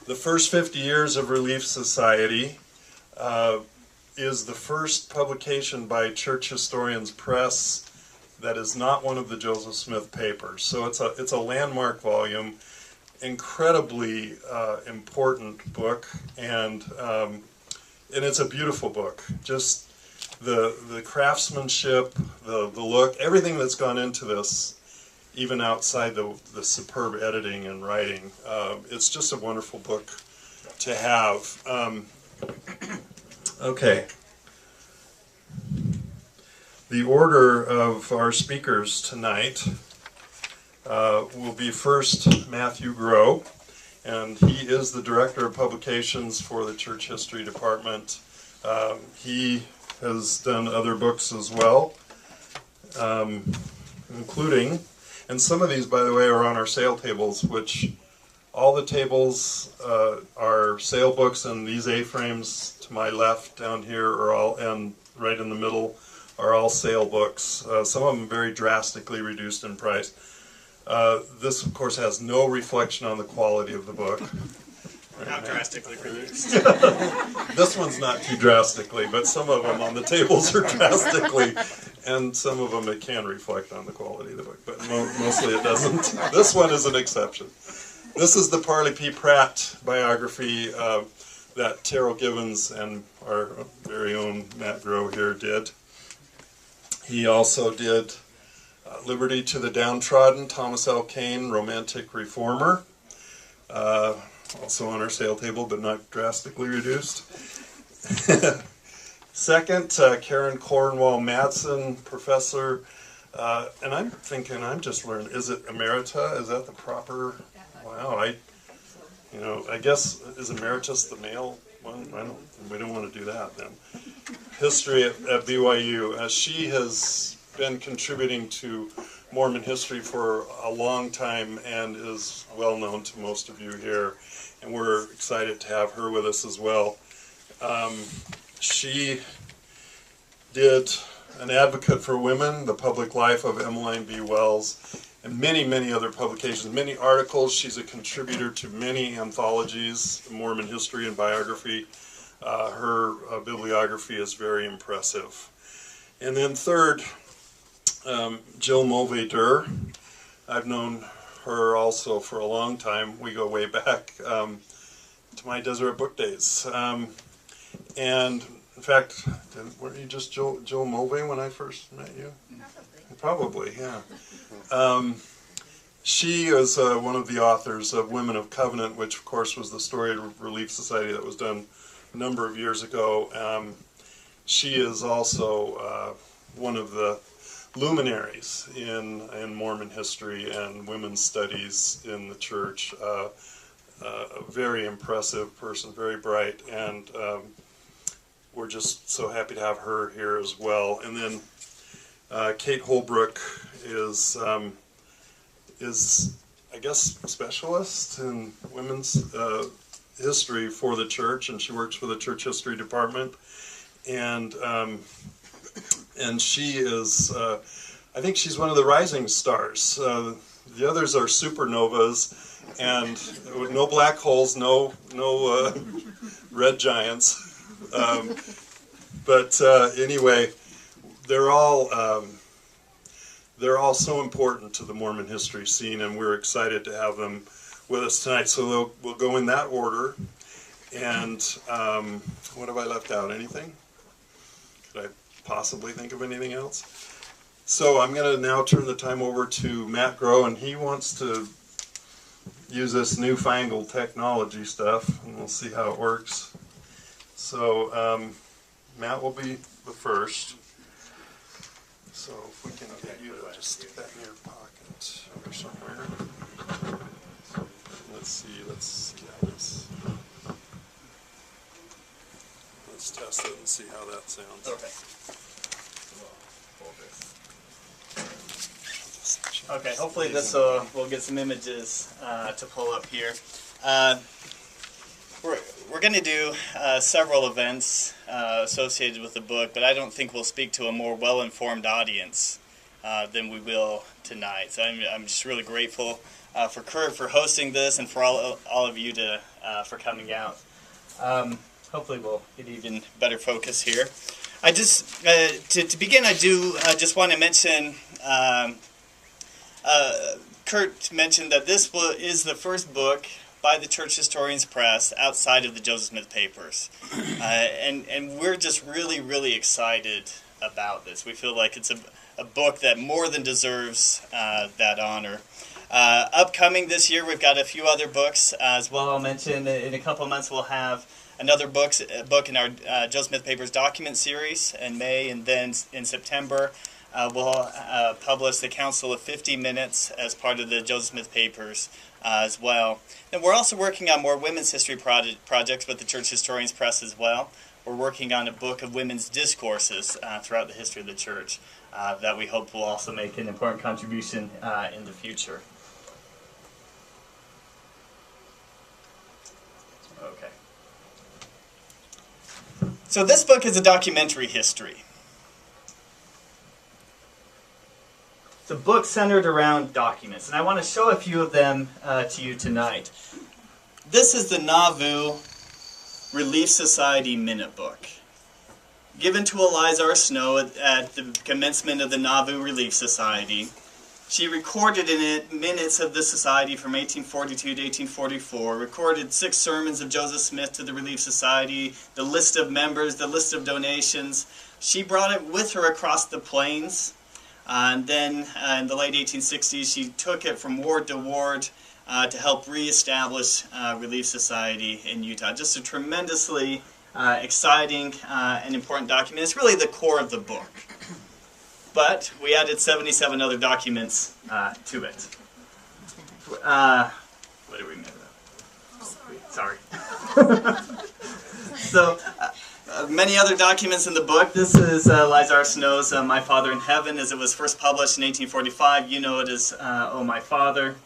The First 50 Years of Relief Society is the first publication by Church Historians Press that is not one of the Joseph Smith papers. So it's a landmark volume, incredibly important book, and it's a beautiful book. Just the craftsmanship, the look, everything that's gone into this, even outside the superb editing and writing. It's just a wonderful book to have. Okay. The order of our speakers tonight will be first Matthew Grow, and he is the Director of Publications for the Church History Department. He has done other books as well, including, and some of these, by the way, are on our sale tables, which all the tables are sale books, and these A-frames to my left down here are all, and right in the middle, are all sale books. Some of them very drastically reduced in price. This, of course, has no reflection on the quality of the book. How drastically reduced? This one's not too drastically, but some of them on the tables are drastically, and some of them it can reflect on the quality of the book, but mostly it doesn't. This one is an exception. This is the Parley P. Pratt biography that Terrell Givens and our very own Matt Grow here did. He also did Liberty to the Downtrodden, Thomas L. Kane, Romantic Reformer. Also on our sale table, but not drastically reduced. Second, Karen Cornwall Madsen, professor. And I'm thinking, I'm just learning, is it emerita? Is that the proper? Wow, I guess, is emeritus the male one? We don't want to do that then. History at BYU. She has been contributing to Mormon history for a long time and is well known to most of you here. And we're excited to have her with us as well. She did An Advocate for Women, The Public Life of Emmeline B. Wells, and many, many other publications, many articles. She's a contributor to many anthologies, Mormon history and biography. Her bibliography is very impressive. And then third, Jill Mulvay Derr. I've known her also for a long time. We go way back to my Deseret Book days. And in fact, weren't you just Jill Mulvay when I first met you? Probably, yeah. She is one of the authors of Women of Covenant, which of course was the Story Relief Society that was done a number of years ago. She is also one of the luminaries in Mormon history and women's studies in the church. A very impressive person, very bright, and we're just so happy to have her here as well. And then Kate Holbrook is I guess specialist in women's history for the church, and she works for the Church History Department. And she is, I think she's one of the rising stars. The others are supernovas, and no black holes, no red giants. But anyway, they're all so important to the Mormon history scene, and we're excited to have them with us tonight. So we'll go in that order. And what have I left out? Anything? Could I possibly think of anything else? So I'm going to now turn the time over to Matt Grow, and he wants to use this newfangled technology stuff, and we'll see how it works. So Matt will be the first. So if we can get you to just stick that in your pocket or somewhere. Let's see how this. Let's test it and see how that sounds. Okay. Okay, hopefully this will get some images to pull up here. We're going to do several events associated with the book, but I don't think we'll speak to a more well-informed audience than we will tonight. So I'm just really grateful for Kurt for hosting this, and for all of you for coming out. Hopefully we'll get even better focus here. I just to begin, I do just want to mention. Kurt mentioned that this is the first book by the Church Historians Press outside of the Joseph Smith Papers, and we're just really excited about this. We feel like it's a book that more than deserves that honor. Upcoming this year, we've got a few other books as well. I'll mention in a couple of months we'll have another book in our Joseph Smith Papers document series in May, and then in September we'll publish the Council of 50 Minutes as part of the Joseph Smith Papers as well. And we're also working on more women's history projects with the Church Historians Press as well. We're working on a book of women's discourses throughout the history of the church that we hope will also make an important contribution in the future. Okay. So this book is a documentary history. It's a book centered around documents, and I want to show a few of them to you tonight. This is the Nauvoo Relief Society Minute Book, given to Eliza R. Snow at the commencement of the Nauvoo Relief Society. She recorded in it minutes of the society from 1842 to 1844, recorded 6 sermons of Joseph Smith to the Relief Society, the list of members, the list of donations. She brought it with her across the plains. And then in the late 1860s, she took it from ward to ward to help reestablish Relief Society in Utah. Just a tremendously exciting and important document. It's really the core of the book. But we added 77 other documents to it. What did we miss? Sorry. So, many other documents in the book. This is Eliza R. Snow's My Father in Heaven, as it was first published in 1845. You know it as Oh My Father.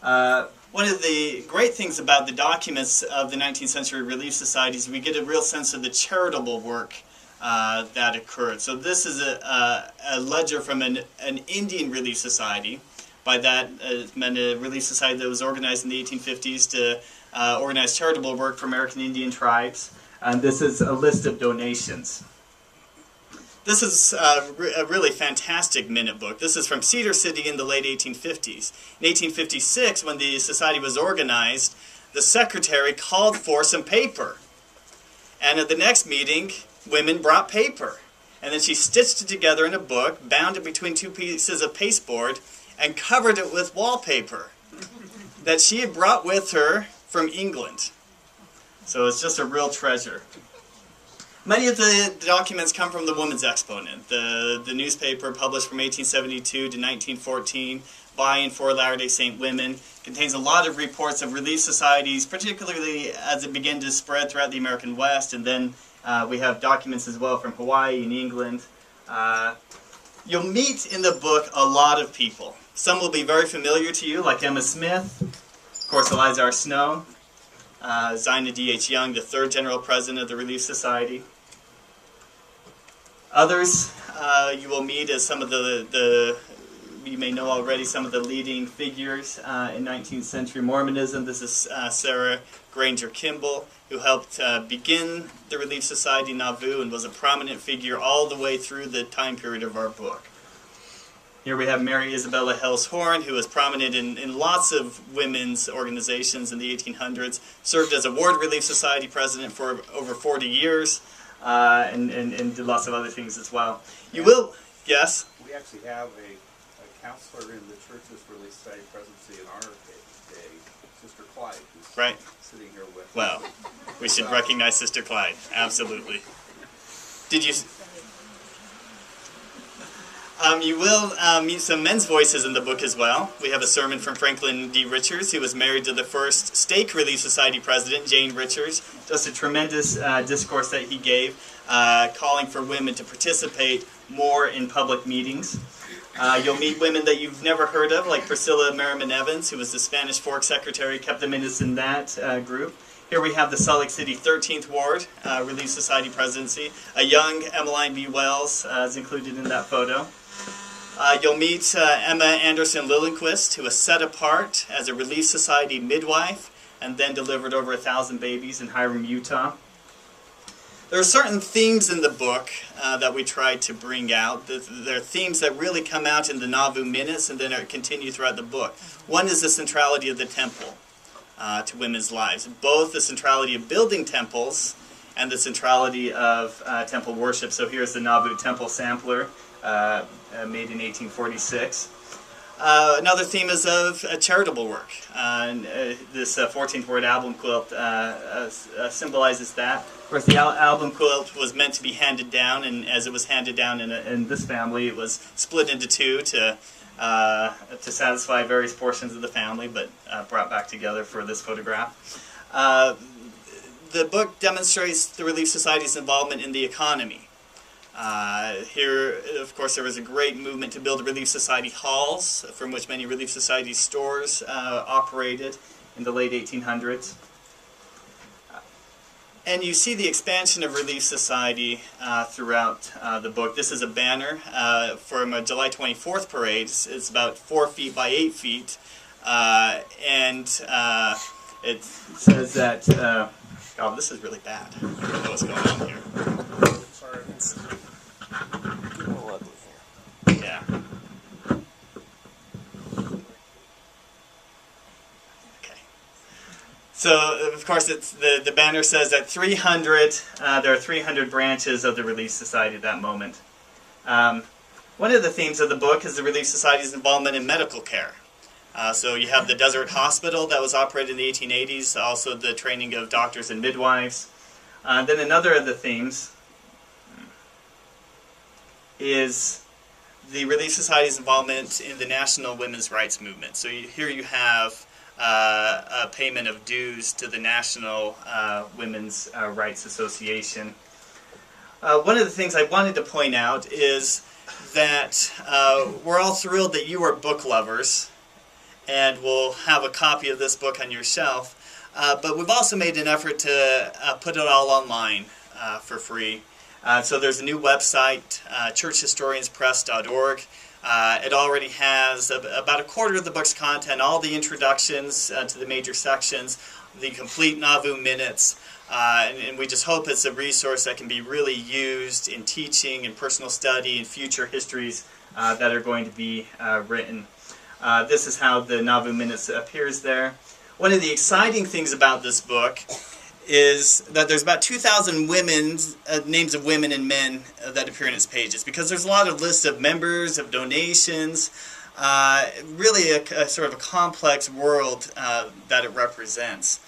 One of the great things about the documents of the 19th century Relief Societies, we get a real sense of the charitable work that occurred. So this is a ledger from an Indian Relief Society. By that, it meant a relief society that was organized in the 1850s to organize charitable work for American Indian tribes. And this is a list of donations. This is a really fantastic minute book. This is from Cedar City in the late 1850s. In 1856, when the society was organized, the secretary called for some paper. And at the next meeting, women brought paper. And then she stitched it together in a book, bound it between 2 pieces of pasteboard, and covered it with wallpaper that she had brought with her from England. So it's just a real treasure. Many of the documents come from the Woman's Exponent, the newspaper published from 1872 to 1914 by and for Latter-day Saint women. Contains a lot of reports of relief societies, particularly as it began to spread throughout the American West. And then we have documents as well from Hawaii and England. You'll meet in the book a lot of people. Some will be very familiar to you, like Emma Smith, of course Eliza R. Snow, Zina D.H. Young, the 3rd General President of the Relief Society. Others you will meet as some of you may know already, some of the leading figures in 19th century Mormonism. This is Sarah Granger Kimball, who helped begin the Relief Society in Nauvoo and was a prominent figure all the way through the time period of our book. Here we have Mary Isabella Hales Horn, who was prominent in lots of women's organizations in the 1800s, served as a Ward Relief Society president for over 40 years, and did lots of other things as well. You will, yes? We actually have a counselor in the church's Relief Society presidency in honor day, Sister Clyde, who's right. Sitting here with us. Well, we should recognize Sister Clyde, absolutely. Did you... you will meet some men's voices in the book as well. We have a sermon from Franklin D. Richards, who was married to the first Stake Relief Society president, Jane Richards. Just a tremendous discourse that he gave, calling for women to participate more in public meetings. You'll meet women that you've never heard of, like Priscilla Merriman Evans, who was the Spanish Fork Secretary, kept the minutes in that group. Here we have the Salt Lake City 13th Ward Relief Society presidency. A young Emmeline B. Wells is included in that photo. You'll meet Emma Anderson Lillenquist, who was set apart as a Relief Society midwife and then delivered over 1,000 babies in Hiram, Utah. There are certain themes in the book that we tried to bring out. There are themes that really come out in the Nauvoo Minutes and then continue throughout the book. One is the centrality of the temple to women's lives, both the centrality of building temples and the centrality of temple worship. So here's the Nauvoo Temple Sampler, made in 1846. Another theme is of charitable work. This 14th Word album quilt symbolizes that. Of course, the album quilt was meant to be handed down, and as it was handed down in this family, it was split into two to satisfy various portions of the family, but brought back together for this photograph. The book demonstrates the Relief Society's involvement in the economy. Here, of course, there was a great movement to build Relief Society halls, from which many Relief Society stores operated in the late 1800s. And you see the expansion of Relief Society throughout the book. This is a banner from a July 24th parade. It's about 4 feet by 8 feet. And it says that... oh, this is really bad. I don't know what's going on here. Sorry. Yeah. Okay. So, of course, it's the banner says that there are 300 branches of the Relief Society at that moment. One of the themes of the book is the Relief Society's involvement in medical care. So you have the Desert Hospital that was operated in the 1880s, also the training of doctors and midwives. Then another of the themes is the Relief Society's involvement in the national women's rights movement. So here you have a payment of dues to the National Women's Rights Association. One of the things I wanted to point out is that we're all thrilled that you are book lovers and will have a copy of this book on your shelf, but we've also made an effort to put it all online for free. So there's a new website, churchhistorianspress.org. It already has about a quarter of the book's content, all the introductions to the major sections, the complete Nauvoo Minutes, and we just hope it's a resource that can be really used in teaching and personal study and future histories that are going to be written. This is how the Nauvoo Minutes appears there. One of the exciting things about this book is that there's about 2,000 names of women and men that appear in its pages, because there's a lot of lists of members, of donations, really a sort of a complex world that it represents.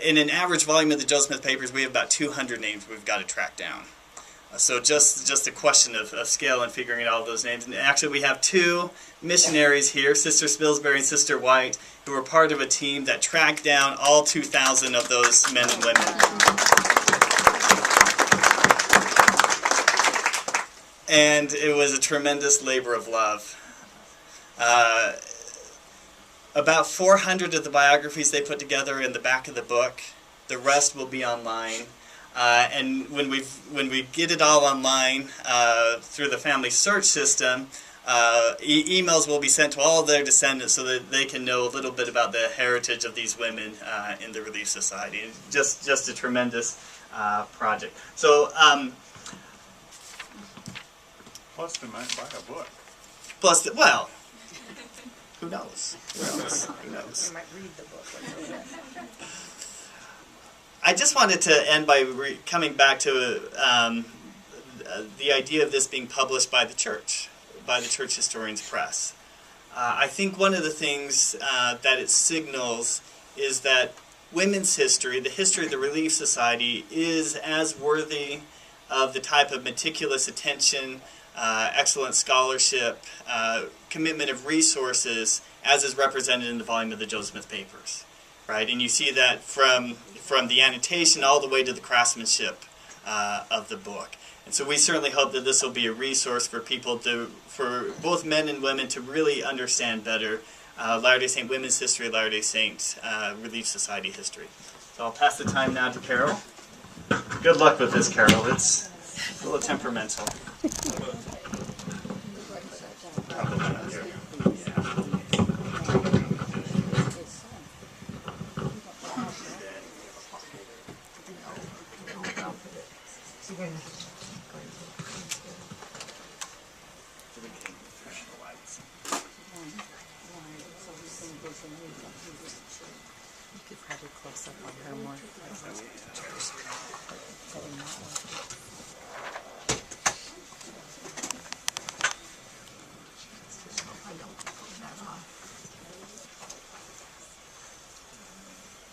In an average volume of the Joseph Smith Papers, we have about 200 names we've got to track down. So just a question of scale and figuring out all those names. And actually we have two missionaries here, Sister Spilsbury and Sister White, who were part of a team that tracked down all 2,000 of those men and women. And it was a tremendous labor of love. About 400 of the biographies they put together in the back of the book. The rest will be online. And when we get it all online through the family search system, emails will be sent to all of their descendants so that they can know a little bit about the heritage of these women in the Relief Society. Just a tremendous project. So, Plus, they might buy a book. plus, well, who knows? Who knows? Who knows? You might read the book. I just wanted to end by coming back to the idea of this being published by the Church Historians Press. I think one of the things that it signals is that women's history, the history of the Relief Society, is as worthy of the type of meticulous attention, excellent scholarship, commitment of resources as is represented in the volume of the Joseph Smith Papers. Right? And you see that from the annotation all the way to the craftsmanship of the book. And so we certainly hope that this will be a resource for people for both men and women to really understand better Latter-day Saint women's history, Latter-day Saint Relief Society history. So I'll pass the time now to Carol. Good luck with this, Carol. It's a little temperamental. You could probably close up on her more.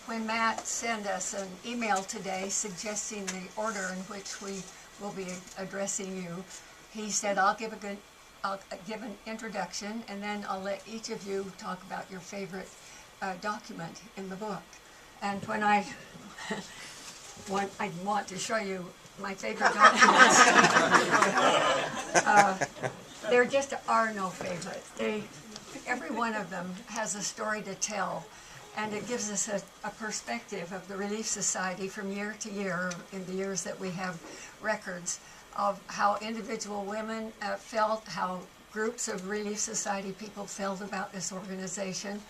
When Matt sent us an email today suggesting the order in which we will be addressing you, he said, I'll give an introduction, and then I'll let each of you talk about your favorite document in the book. And when I want to show you my favorite documents, there just are no favorites. Every one of them has a story to tell, and it gives us a perspective of the Relief Society from year to year, in the years that we have records, of how individual women felt, how groups of Relief Society people felt about this organization.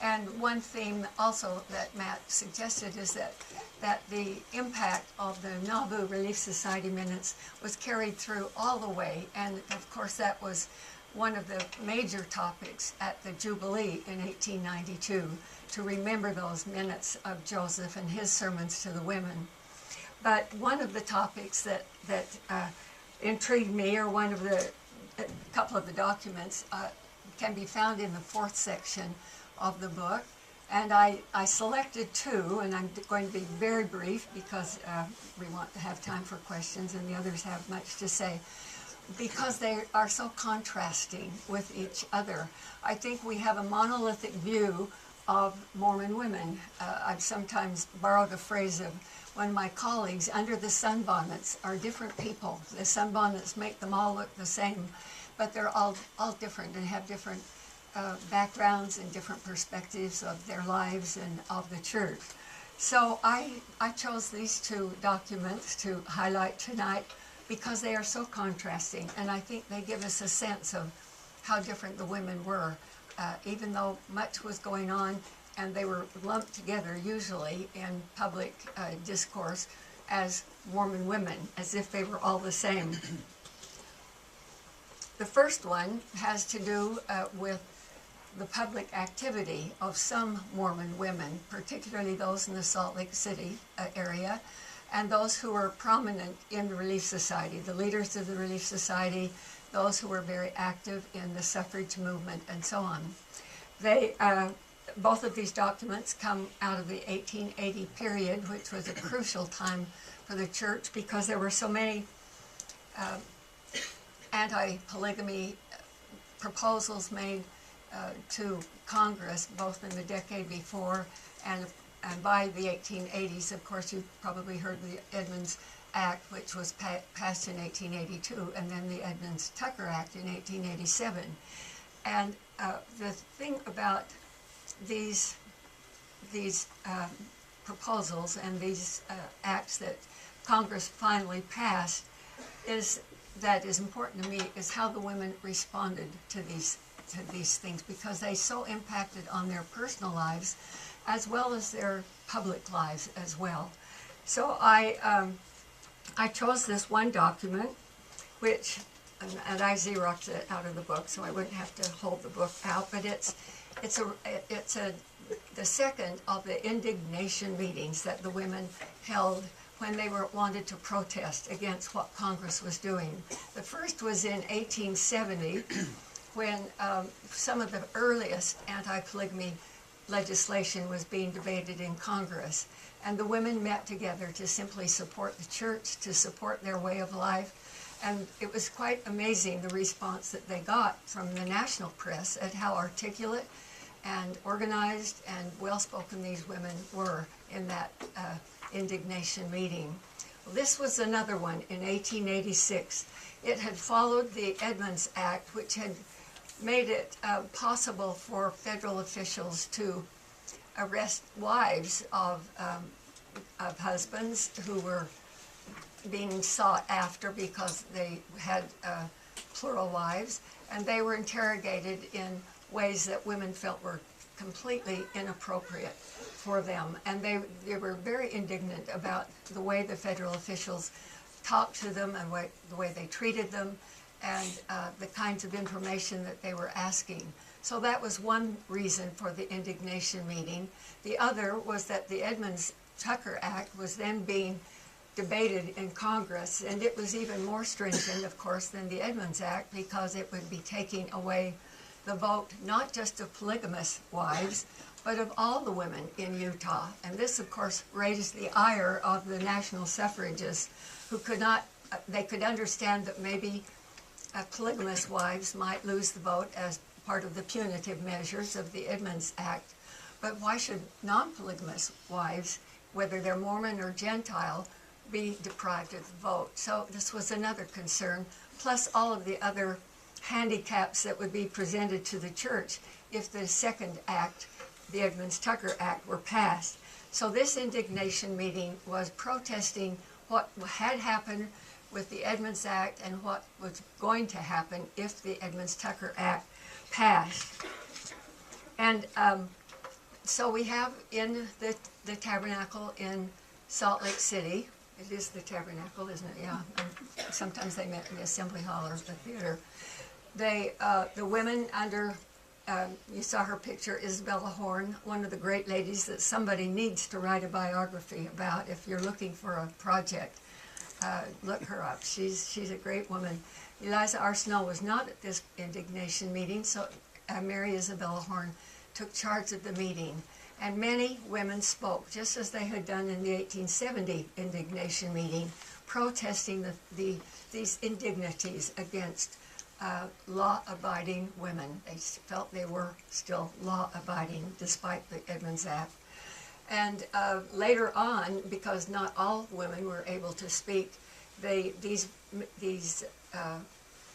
And one theme also that Matt suggested is that the impact of the Nauvoo Relief Society minutes was carried through all the way, and of course that was one of the major topics at the Jubilee in 1892, to remember those minutes of Joseph and his sermons to the women. But one of the topics that intrigued me, or a couple of the documents, can be found in the 4th section of the book, and I selected 2, and I'm going to be very brief because we want to have time for questions and the others have much to say, because they are so contrasting with each other. I think we have a monolithic view of Mormon women. I've sometimes borrowed a phrase of one of my colleagues: under the sunbonnets are different people. The sunbonnets make them all look the same, but they're all different and have different backgrounds and different perspectives of their lives and of the church. So I chose these 2 documents to highlight tonight because they are so contrasting, and I think they give us a sense of how different the women were, even though much was going on, and they were lumped together usually in public discourse as Mormon women, as if they were all the same. The first one has to do with the public activity of some Mormon women, particularly those in the Salt Lake City area, and those who were prominent in the Relief Society, the leaders of the Relief Society, those who were very active in the suffrage movement, and so on. Both of these documents come out of the 1880 period, which was a crucial time for the church because there were so many anti-polygamy proposals made to Congress, both in the decade before and by the 1880s. Of course, you've probably heard the Edmunds Act, which was passed in 1882, and then the Edmunds-Tucker Act in 1887. And the thing about these proposals and these acts that Congress finally passed that is important to me is how the women responded to these things, because they so impacted on their personal lives as well as their public lives as well. So I chose this one document, which, and I Xeroxed it out of the book so I wouldn't have to hold the book out, but it's the second of the indignation meetings that the women held when they wanted to protest against what Congress was doing. The first was in 1870 when some of the earliest anti-polygamy legislation was being debated in Congress, and the women met together to simply support the church, to support their way of life, and it was quite amazing the response that they got from the national press at how articulate and organized and well-spoken these women were in that indignation meeting. Well, this was another one in 1886. It had followed the Edmunds Act, which had made it possible for federal officials to arrest wives of husbands who were being sought after because they had plural wives, and they were interrogated in ways that women felt were completely inappropriate for them. And they were very indignant about the way the federal officials talked to them and the way they treated them, and the kinds of information that they were asking. So that was one reason for the indignation meeting. The other was that the Edmunds-Tucker Act was then being debated in Congress, and it was even more stringent, of course, than the Edmunds Act, because it would be taking away the vote not just of polygamous wives, but of all the women in Utah. And this, of course, raised the ire of the national suffragists, who could not, they could understand that maybe polygamous wives might lose the vote as part of the punitive measures of the Edmunds Act. But why should non-polygamous wives, whether they're Mormon or Gentile, be deprived of the vote? So this was another concern, plus all of the other handicaps that would be presented to the church if the second act, the Edmunds-Tucker Act, were passed. So this indignation meeting was protesting what had happened with the Edmunds Act and what was going to happen if the Edmunds-Tucker Act passed. And so we have in the tabernacle in Salt Lake City, it is the tabernacle, isn't it? Yeah. And sometimes they met in the assembly hall or the theater. The women under, you saw her picture, Isabella Horn, one of the great ladies that somebody needs to write a biography about. If you're looking for a project, look her up. She's a great woman. Eliza R. Snow was not at this indignation meeting, so Mary Isabella Horn took charge of the meeting. And many women spoke, just as they had done in the 1870 indignation meeting, protesting these indignities against law-abiding women. They felt they were still law-abiding despite the Edmunds Act. And later on, because not all women were able to speak, these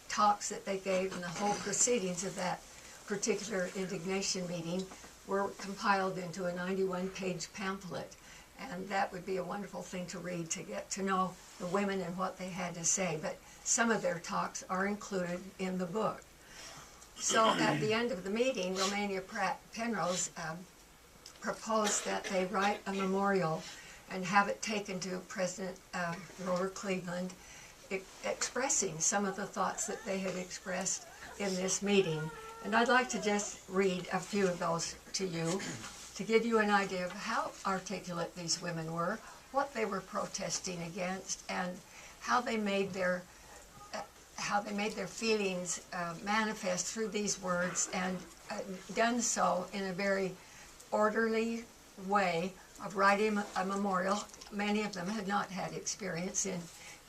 talks that they gave and the whole proceedings of that particular indignation meeting were compiled into a 91-page pamphlet. And that would be a wonderful thing to read, to get to know the women and what they had to say. But some of their talks are included in the book. So at the end of the meeting, Romania Penrose proposed that they write a memorial and have it taken to President Grover Cleveland, expressing some of the thoughts that they had expressed in this meeting. And I'd like to just read a few of those to you to give you an idea of how articulate these women were, what they were protesting against, and how they made their feelings manifest through these words, and done so in a very orderly way of writing a memorial. Many of them had not had experience in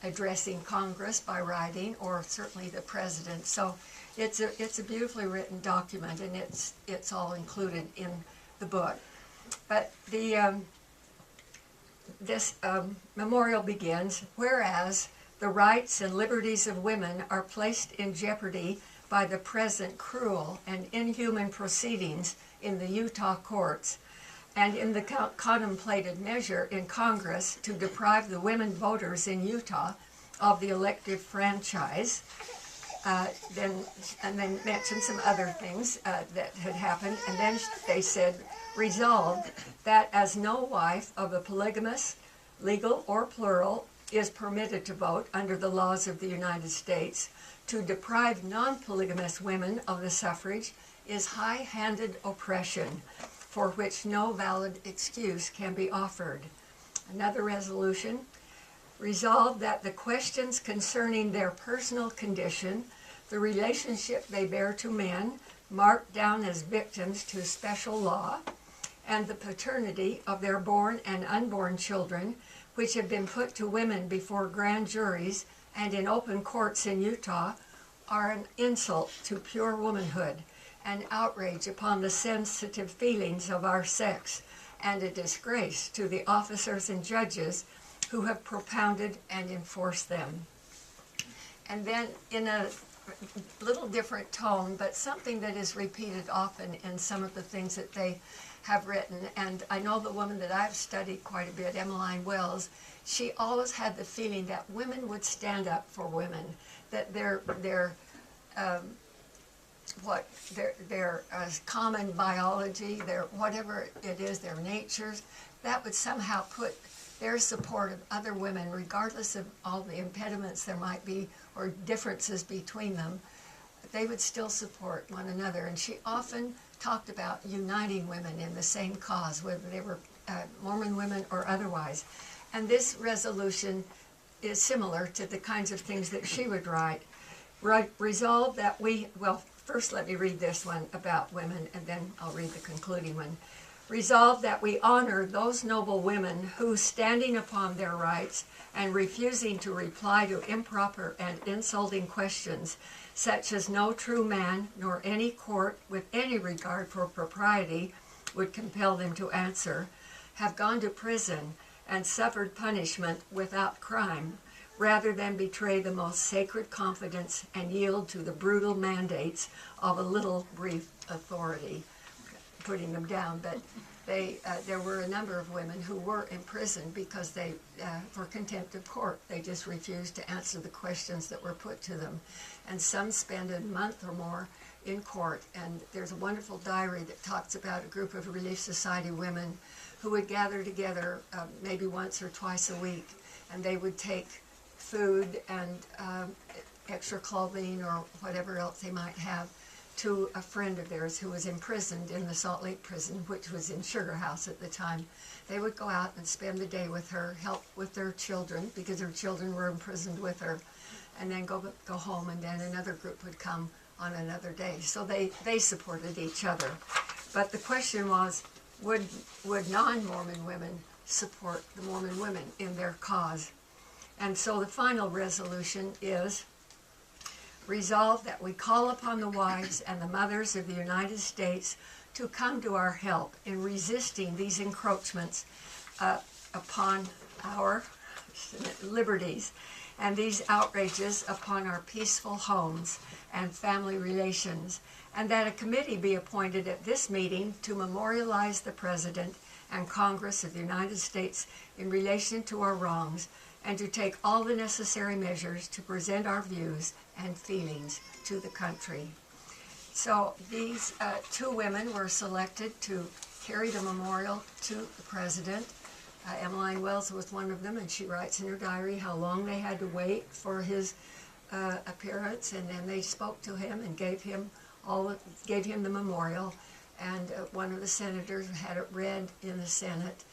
addressing Congress by writing, or certainly the president. So it's a beautifully written document, and it's all included in the book. But this memorial begins, whereas the rights and liberties of women are placed in jeopardy by the present cruel and inhuman proceedings in the Utah courts, and in the contemplated measure in Congress to deprive the women voters in Utah of the elective franchise. Then mentioned some other things that had happened, and then they said, resolved that as no wife of a polygamous, legal or plural, is permitted to vote under the laws of the United States, to deprive non-polygamous women of the suffrage is high-handed oppression for which no valid excuse can be offered. Another resolution, resolved that the questions concerning their personal condition, the relationship they bear to men, marked down as victims to special law, and the paternity of their born and unborn children, which have been put to women before grand juries and in open courts in Utah, are an insult to pure womanhood, an outrage upon the sensitive feelings of our sex, and a disgrace to the officers and judges who have propounded and enforced them. And then in a little different tone, but something that is repeated often in some of the things that they have written, and I know the woman that I've studied quite a bit, Emmeline Wells, she always had the feeling that women would stand up for women, that their what their common biology, their whatever it is, their natures, that would somehow put their support of other women, regardless of all the impediments there might be or differences between them, they would still support one another. And she often talked about uniting women in the same cause, whether they were Mormon women or otherwise. And this resolution is similar to the kinds of things that she would write. Resolve that we, well, first let me read this one about women, and then I'll read the concluding one. Resolve that we honor those noble women who, standing upon their rights and refusing to reply to improper and insulting questions, such as no true man nor any court with any regard for propriety would compel them to answer, have gone to prison and suffered punishment without crime, rather than betray the most sacred confidence and yield to the brutal mandates of a little brief authority. Putting them down, but there were a number of women who were imprisoned because they, for contempt of court, they just refused to answer the questions that were put to them. And some spent a month or more in court. And there's a wonderful diary that talks about a group of Relief Society women who would gather together maybe once or twice a week, and they would take food and extra clothing or whatever else they might have to a friend of theirs who was imprisoned in the Salt Lake prison, which was in Sugar House at the time. They would go out and spend the day with her, help with their children, because her children were imprisoned with her, and then go home, and then another group would come on another day. So they supported each other. But the question was, would non-Mormon women support the Mormon women in their cause? And so the final resolution is, resolve that we call upon the wives and the mothers of the United States to come to our help in resisting these encroachments upon our liberties and these outrages upon our peaceful homes and family relations, and that a committee be appointed at this meeting to memorialize the President and Congress of the United States in relation to our wrongs, and to take all the necessary measures to present our views and feelings to the country. So these two women were selected to carry the memorial to the President. Emmeline Wells was one of them, and she writes in her diary how long they had to wait for his appearance, and then they spoke to him and gave him the memorial, and one of the senators had it read in the Senate,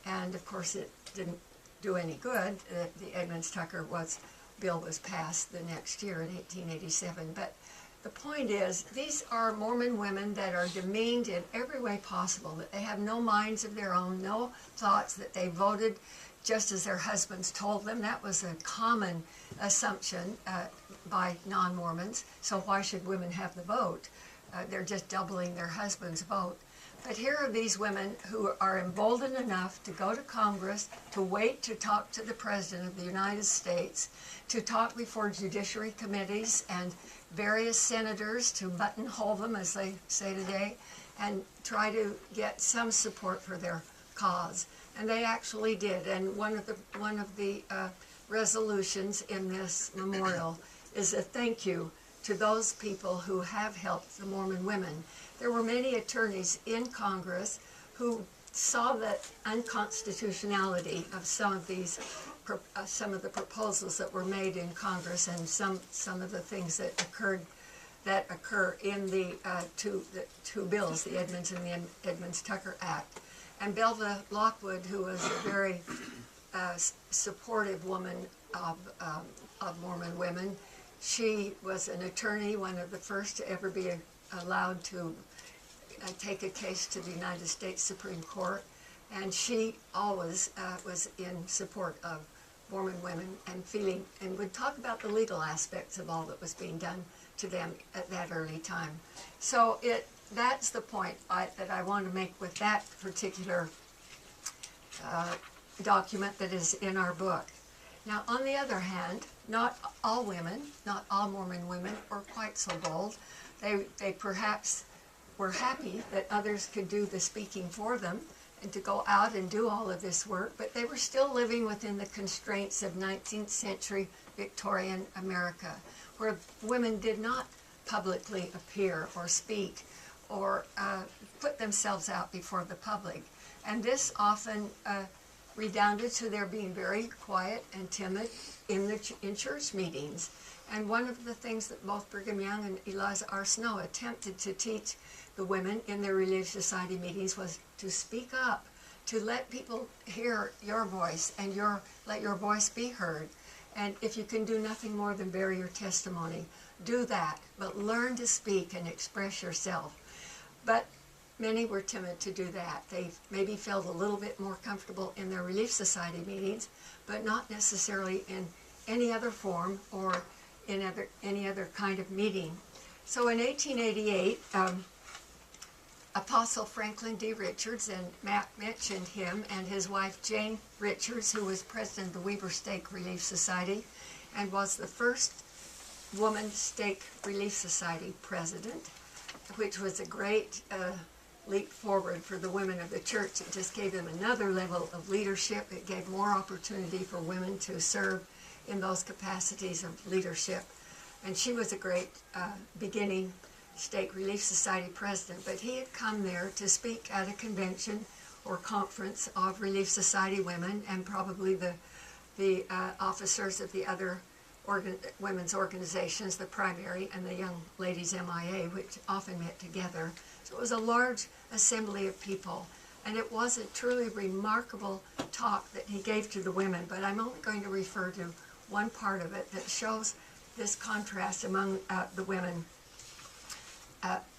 and of course it didn't do any good. The Edmunds-Tucker bill was passed the next year in 1887. But the point is, these are Mormon women that are demeaned in every way possible, that they have no minds of their own, no thoughts, that they voted just as their husbands told them. That was a common assumption by non-Mormons. So why should women have the vote? They're just doubling their husband's vote. But here are these women who are emboldened enough to go to Congress, to wait to talk to the President of the United States, to talk before judiciary committees and various senators, to buttonhole them, as they say today, and try to get some support for their cause. And they actually did. And one of the resolutions in this memorial is a thank you to those people who have helped the Mormon women. There were many attorneys in Congress who saw the unconstitutionality of some of the proposals that were made in Congress, and some of the things that occur in the two bills, the Edmunds and the Edmunds-Tucker Act. And Belva Lockwood, who was a very supportive woman of Mormon women, she was an attorney, one of the first to ever be allowed to take a case to the United States Supreme Court, and she always was in support of Mormon women and would talk about the legal aspects of all that was being done to them at that early time. So that's the point that I want to make with that particular document that is in our book. Now, on the other hand, not all women, not all Mormon women were quite so bold. They perhaps were happy that others could do the speaking for them and to go out and do all of this work, but they were still living within the constraints of 19th century Victorian America, where women did not publicly appear or speak or put themselves out before the public. And this often redounded to their being very quiet and timid in church meetings. And one of the things that both Brigham Young and Eliza R. Snow attempted to teach the women in their Relief Society meetings was to speak up, to let people hear your voice and let your voice be heard. And if you can do nothing more than bear your testimony, do that, but learn to speak and express yourself. But many were timid to do that. They maybe felt a little bit more comfortable in their Relief Society meetings, but not necessarily in any other form or in any other kind of meeting. So in 1888, Apostle Franklin D. Richards, and Matt mentioned him, and his wife Jane Richards, who was president of the Weber Stake Relief Society and was the first woman Stake Relief Society president, which was a great leap forward for the women of the church. It just gave them another level of leadership. It gave more opportunity for women to serve in those capacities of leadership. And she was a great beginning Stake Relief Society president, but he had come there to speak at a convention or conference of Relief Society women and probably the officers of the other women's organizations, the primary and the Young Ladies MIA, which often met together. So it was a large assembly of people, and it was a truly remarkable talk that he gave to the women, but I'm only going to refer to one part of it that shows this contrast among the women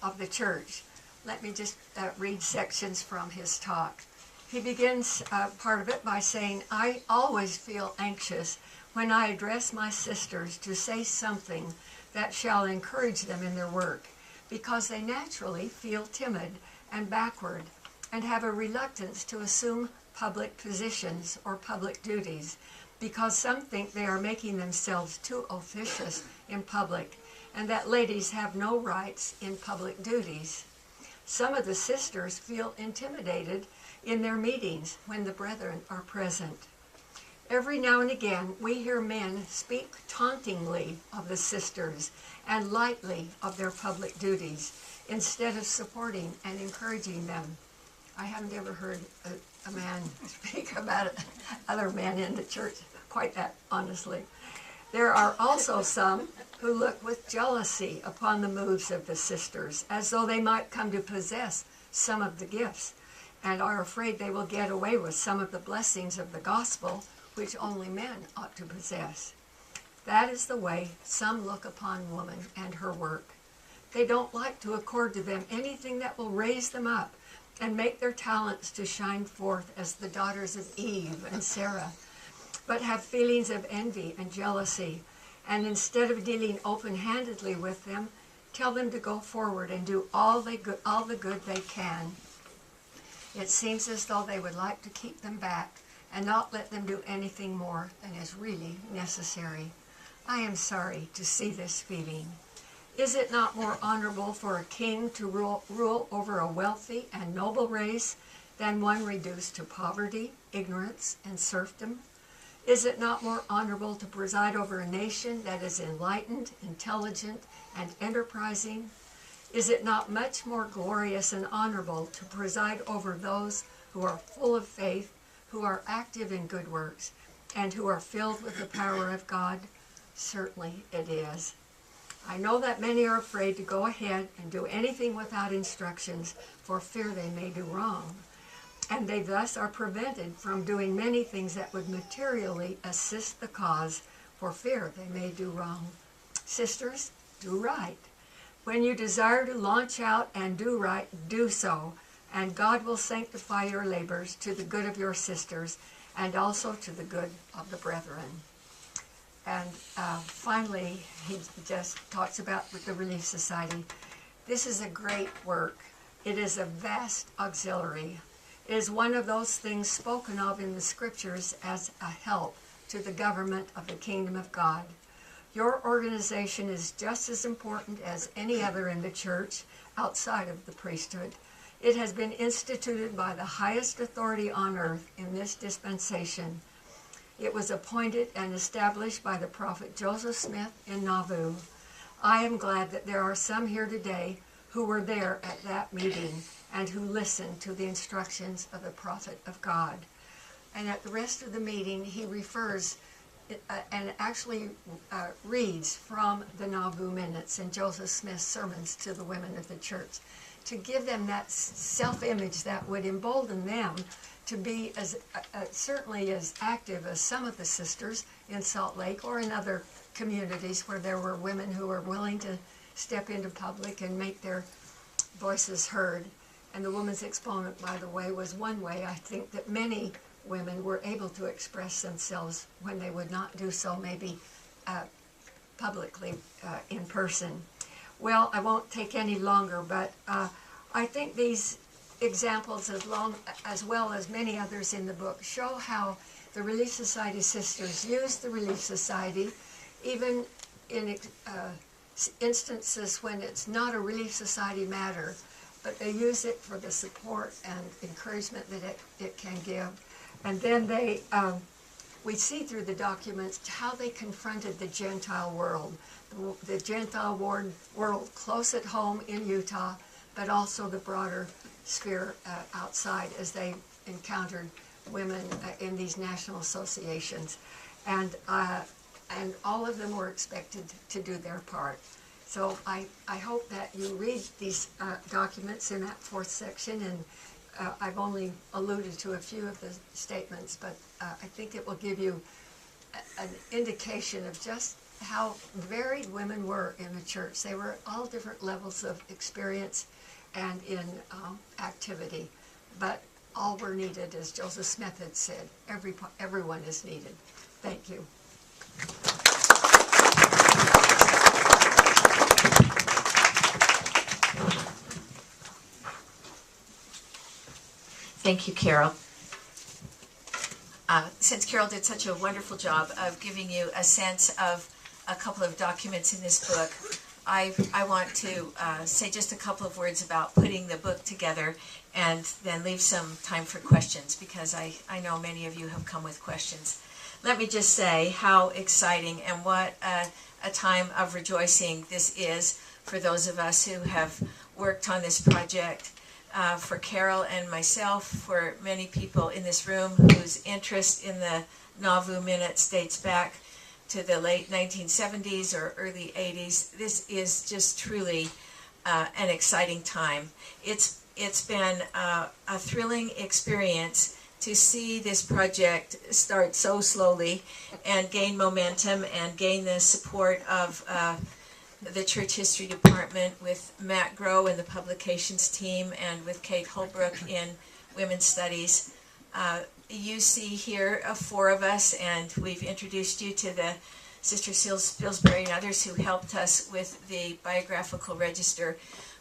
of the church. Let me just read sections from his talk. He begins part of it by saying, "I always feel anxious when I address my sisters to say something that shall encourage them in their work, because they naturally feel timid and backward and have a reluctance to assume public positions or public duties, because some think they are making themselves too officious in public and that ladies have no rights in public duties. Some of the sisters feel intimidated in their meetings when the brethren are present. Every now and again we hear men speak tauntingly of the sisters and lightly of their public duties instead of supporting and encouraging them." I haven't ever heard a man speak about other men in the church quite that honestly. "There are also some who look with jealousy upon the moves of the sisters, as though they might come to possess some of the gifts, and are afraid they will get away with some of the blessings of the gospel, which only men ought to possess. That is the way some look upon woman and her work. They don't like to accord to them anything that will raise them up and make their talents to shine forth as the daughters of Eve and Sarah, but have feelings of envy and jealousy, and instead of dealing open-handedly with them, tell them to go forward and do all the good they can. It seems as though they would like to keep them back and not let them do anything more than is really necessary. I am sorry to see this feeling. Is it not more honorable for a king to rule over a wealthy and noble race than one reduced to poverty, ignorance, and serfdom? Is it not more honorable to preside over a nation that is enlightened, intelligent, and enterprising? Is it not much more glorious and honorable to preside over those who are full of faith, who are active in good works, and who are filled with the power of God? Certainly it is. I know that many are afraid to go ahead and do anything without instructions for fear they may do wrong, and they thus are prevented from doing many things that would materially assist the cause for fear they may do wrong. Sisters, do right. When you desire to launch out and do right, do so, and God will sanctify your labors to the good of your sisters and also to the good of the brethren." And finally, he just talks about the Relief Society. This is a great work. It is a vast auxiliary. It is one of those things spoken of in the scriptures as a help to the government of the kingdom of God. Your organization is just as important as any other in the church outside of the priesthood. It has been instituted by the highest authority on earth in this dispensation. It was appointed and established by the prophet Joseph Smith in Nauvoo. I am glad that there are some here today who were there at that meeting and who listened to the instructions of the prophet of God. And at the rest of the meeting, he refers and actually reads from the Nauvoo Minutes and Joseph Smith's sermons to the women of the church to give them that self-image that would embolden them to be as certainly as active as some of the sisters in Salt Lake or in other communities where there were women who were willing to step into public and make their voices heard. And the Woman's Exponent, by the way, was one way I think that many women were able to express themselves when they would not do so maybe publicly in person. Well, I won't take any longer, but I think these examples, as well as many others in the book, show how the Relief Society sisters use the Relief Society, even in instances when it's not a Relief Society matter, but they use it for the support and encouragement that it can give. And then we see through the documents how they confronted the Gentile world, the Gentile world close at home in Utah, but also the broader sphere outside as they encountered women in these national associations. And all of them were expected to do their part. So I hope that you read these documents in that fourth section, and I've only alluded to a few of the statements, but I think it will give you an indication of just how varied women were in the church. They were all different levels of experience and in activity, but all were needed, as Joseph Smith had said. Everyone is needed. Thank you. Thank you, Carol. Since Carol did such a wonderful job of giving you a sense of a couple of documents in this book, I want to say just a couple of words about putting the book together and then leave some time for questions, because I know many of you have come with questions. Let me just say how exciting and what a time of rejoicing this is for those of us who have worked on this project. For Carol and myself, for many people in this room whose interest in the Nauvoo Minutes dates back to the late 1970s or early 80s, this is just truly an exciting time. It's been a thrilling experience to see this project start so slowly and gain momentum and gain the support of the Church History Department with Matt Groh and the publications team, and with Kate Holbrook in Women's Studies. You see here 4 of us, and we've introduced you to the Sister Pillsbury and others who helped us with the biographical register.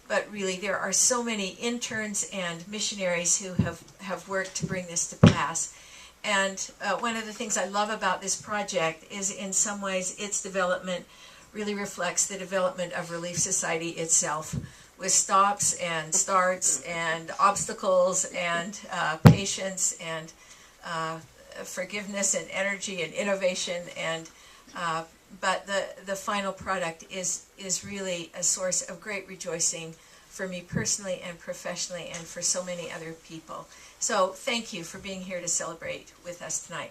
But really, there are so many interns and missionaries who have worked to bring this to pass. And one of the things I love about this project is, in some ways, its development really reflects the development of Relief Society itself, with stops and starts and obstacles and patience and forgiveness and energy and innovation. And but the final product is really a source of great rejoicing for me personally and professionally, and for so many other people. So thank you for being here to celebrate with us tonight.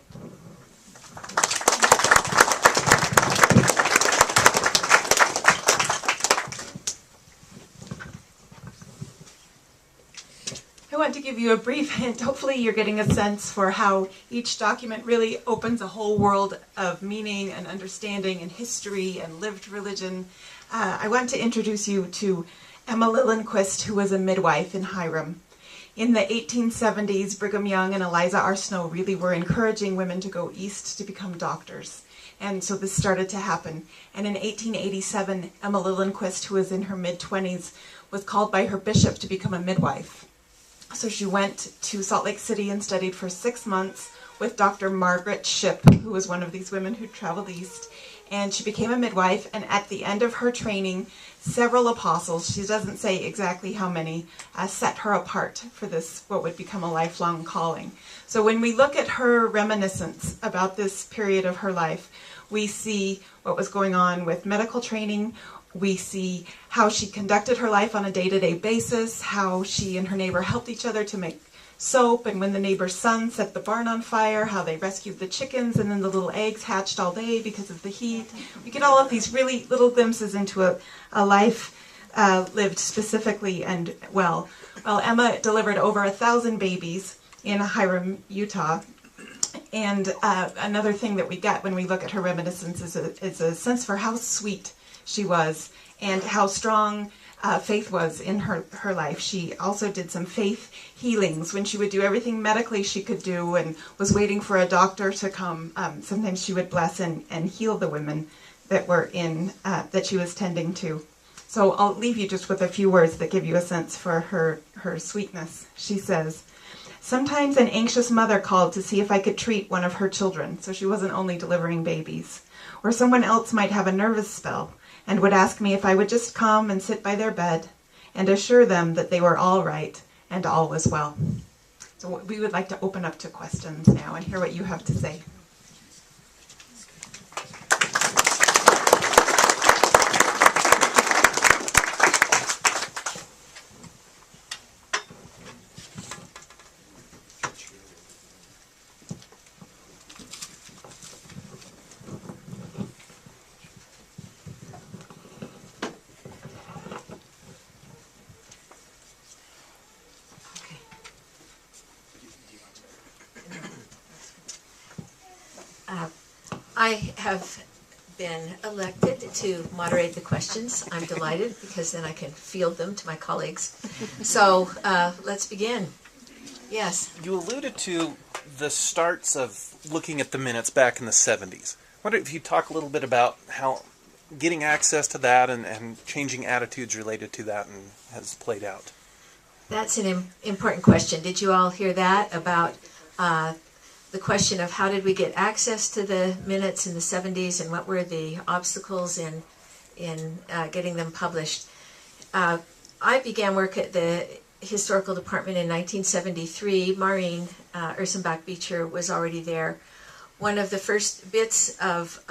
I want to give you a brief hint. Hopefully you're getting a sense for how each document really opens a whole world of meaning and understanding and history and lived religion. I want to introduce you to Emma Lillenquist, who was a midwife in Hiram. In the 1870s, Brigham Young and Eliza R. Snow really were encouraging women to go east to become doctors. And so this started to happen. And in 1887, Emma Lillenquist, who was in her mid-20s, was called by her bishop to become a midwife. So she went to Salt Lake City and studied for 6 months with Dr. Margaret Shipp, who was one of these women who traveled east. And she became a midwife, and at the end of her training, several apostles, she doesn't say exactly how many, set her apart for this, what would become a lifelong calling. So when we look at her reminiscence about this period of her life, we see what was going on with medical training, We see how she conducted her life on a day-to-day basis, how she and her neighbor helped each other to make soap, and when the neighbor's son set the barn on fire, how they rescued the chickens, and then the little eggs hatched all day because of the heat. We get all of these really little glimpses into a life lived specifically and well. Well, Emma delivered over 1,000 babies in Hiram, Utah. And another thing that we get when we look at her reminiscence is a sense for how sweet she was and how strong faith was in her life. She also did some faith healings when she would do everything medically she could do and was waiting for a doctor to come. Sometimes she would bless and heal the women that were that she was tending to. So I'll leave you just with a few words that give you a sense for her sweetness. She says, "Sometimes an anxious mother called to see if I could treat one of her children," so she wasn't only delivering babies. "Or someone else might have a nervous spell and would ask me if I would just come and sit by their bed and assure them that they were all right and all was well." So we would like to open up to questions now and hear what you have to say. I have been elected to moderate the questions. I'm delighted because then I can field them to my colleagues. So let's begin. Yes. You alluded to the starts of looking at the minutes back in the 70s. I wonder if you talk a little bit about how getting access to that and changing attitudes related to that and has played out. That's an important question. Did you all hear that about the question of how did we get access to the minutes in the 70s and what were the obstacles in getting them published? I began work at the Historical Department in 1973. Maureen Ursenbach-Beecher was already there. One of the first bits of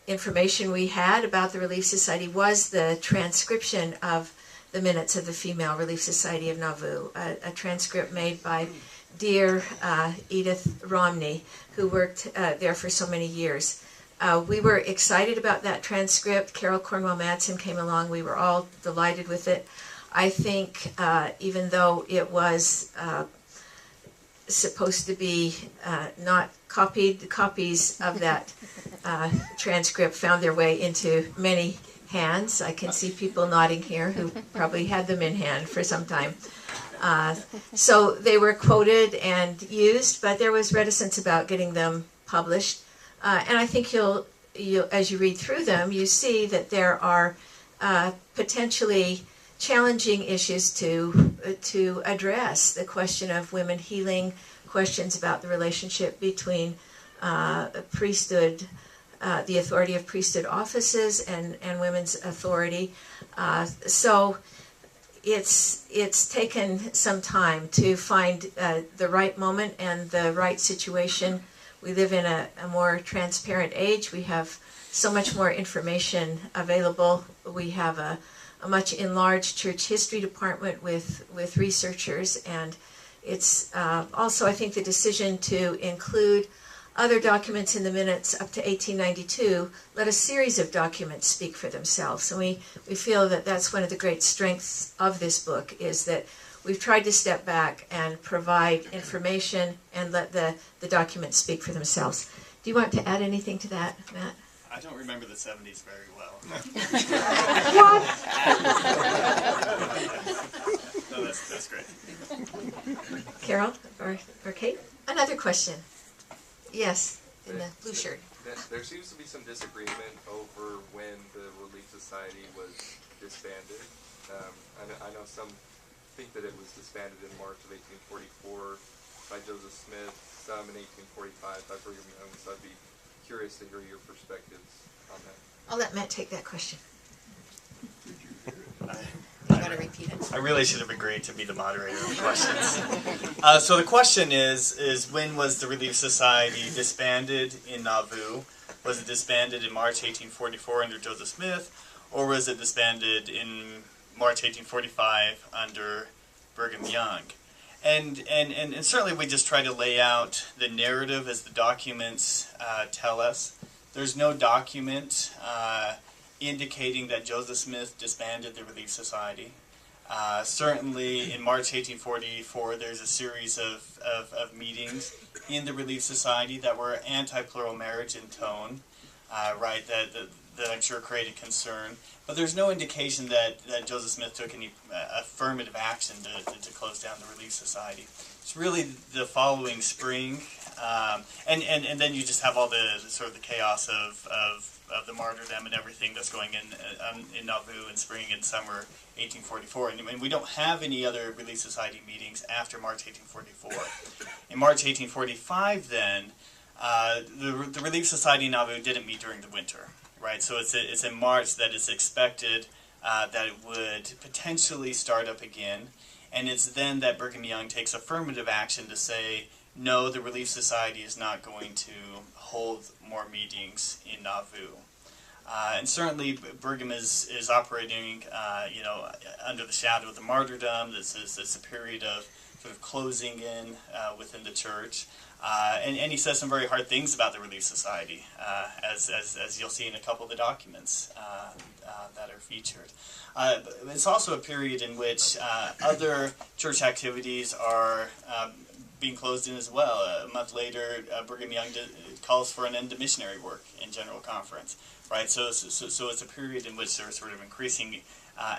information we had about the Relief Society was the transcription of the minutes of the Female Relief Society of Nauvoo, a transcript made by dear Edith Romney, who worked there for so many years. We were excited about that transcript. Carol Cornwall Madsen came along. We were all delighted with it. I think even though it was supposed to be not copied, the copies of that transcript found their way into many hands. I can see people nodding here who probably had them in hand for some time. So they were quoted and used, but there was reticence about getting them published. And I think you'll, as you read through them, you see that there are potentially challenging issues to address. The question of women healing, questions about the relationship between priesthood, the authority of priesthood offices, and women's authority. So it's taken some time to find the right moment and the right situation. We live in a more transparent age. We have so much more information available. We have a much enlarged church history department with researchers, and it's also, I think, the decision to include other documents in the minutes up to 1892 let a series of documents speak for themselves. And we feel that that's one of the great strengths of this book, is that we've tried to step back and provide information and let the documents speak for themselves. Do you want to add anything to that, Matt? I don't remember the 70s very well. No, that's great. Carol or Kate? Another question. Yes, in the blue shirt. There seems to be some disagreement over when the Relief Society was disbanded. I know some think that it was disbanded in March of 1844 by Joseph Smith, some in 1845 by Brigham Young, so I'd be curious to hear your perspectives on that. I'll let Matt take that question. I gotta repeat it. I really should have agreed to be the moderator of the questions. So the question is when was the Relief Society disbanded in Nauvoo? Was it disbanded in March 1844 under Joseph Smith, or was it disbanded in March 1845 under Brigham Young? And certainly we just try to lay out the narrative as the documents tell us. There's no document indicating that Joseph Smith disbanded the Relief Society. Certainly in March 1844 there's a series of meetings in the Relief Society that were anti-plural marriage in tone, right, that I'm sure created concern. But there's no indication that Joseph Smith took any affirmative action to close down the Relief Society. It's really the following spring, and then you just have all the sort of the chaos of the martyrdom and everything that's going in Nauvoo in spring and summer 1844. And we don't have any other Relief Society meetings after March 1844. In March 1845 then, the Relief Society in Nauvoo didn't meet during the winter. Right, so it's in March that it's expected that it would potentially start up again, and it's then that Brigham Young takes affirmative action to say, no, the Relief Society is not going to hold more meetings in Nauvoo. And certainly Brigham is operating, under the shadow of the martyrdom. This is a period of sort of closing in within the church. And he says some very hard things about the Relief Society, as you'll see in a couple of the documents that are featured. It's also a period in which other church activities are being closed in as well. A month later, Brigham Young calls for an end to missionary work in General Conference. Right, so it's a period in which there's sort of increasing